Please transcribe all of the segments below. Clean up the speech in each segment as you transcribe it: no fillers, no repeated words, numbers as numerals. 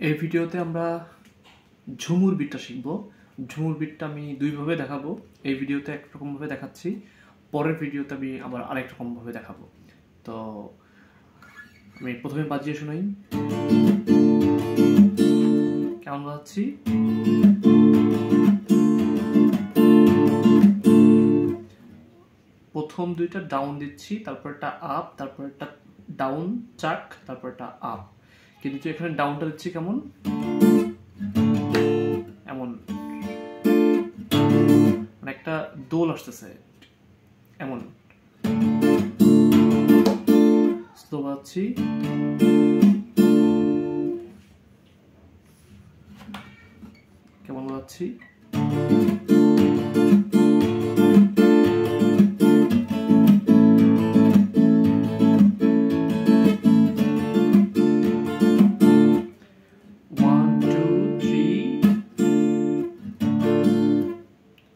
এই ভিডিওতে আমরা ঝুমুর বিটটা শিখব। ঝুমুর বিটটা আমি দুইভাবে দেখাবো। এই ভিডিওতে একরকম ভাবে দেখাচ্ছি, পরের ভিডিওতে আমি আবার আরেক রকম ভাবে দেখাবো। তো আমি প্রথমে বাজিয়ে শোনাই কেমন বাজাচ্ছি। প্রথম দুইটা ডাউন দিচ্ছি, তারপর একটা আপ, তারপর একটা ডাউন চাক, তারপর একটা আপ। কিন্তু এখানে ডাউনটা দিচ্ছি কেমন, এমন মানে একটা দোল আসতেছে, এমন স্লো বাজাচ্ছি। কেমন বাজাচ্ছি,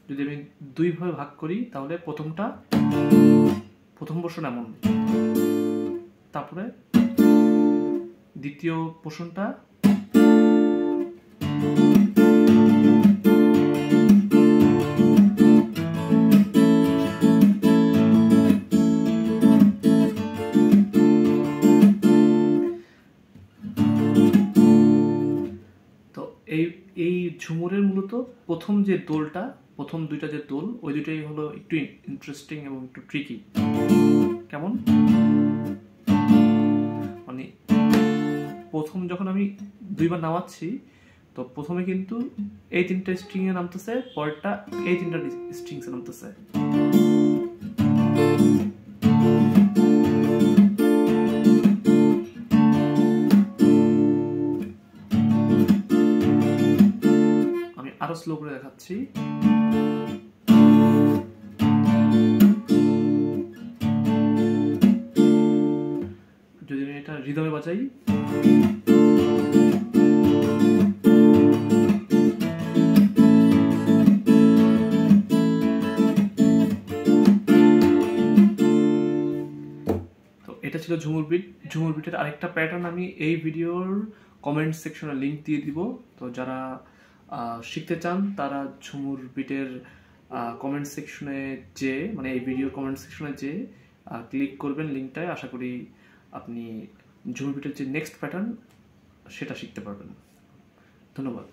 যদি আমি দুই ভাবে ভাগ করি তাহলে প্রথম পোর্শন এমন, তারপরে দ্বিতীয় পোর্শনটা তো এই ঝুমুরের মূলত প্রথম যে দোলটা, প্রথম দুইটা যে দোল, ওই দুইটাই হলো একটু ইন্টারেস্টিং এবং একটু ট্রিকি। কেমন মানে প্রথম যখন আমি দুইবার নামাচ্ছি, তো প্রথমে কিন্তু এই তিনটা স্ট্রিং এ নামতেছে, পরেরটা এই তিনটা স্ট্রিংস এ নামতেছে। আমি আরো স্লো করে দেখাচ্ছি। যদি আমি এটা রিদমে বাজাই, এটা ছিল ঝুমুর বিট। ঝুমুর বিটের আরেকটা প্যাটার্ন আমি এই ভিডিওর কমেন্ট সেকশনে লিংক দিয়ে দিব। তো যারা শিখতে চান তারা ঝুমুর বিটের কমেন্ট সেকশনে যে, মানে এই ভিডিওর কমেন্ট সেকশনে যে ক্লিক করবেন লিঙ্কটায়, আশা করি আপনি ঝুমুর বিটের যে নেক্সট প্যাটার্ন সেটা শিখতে পারবেন। ধন্যবাদ।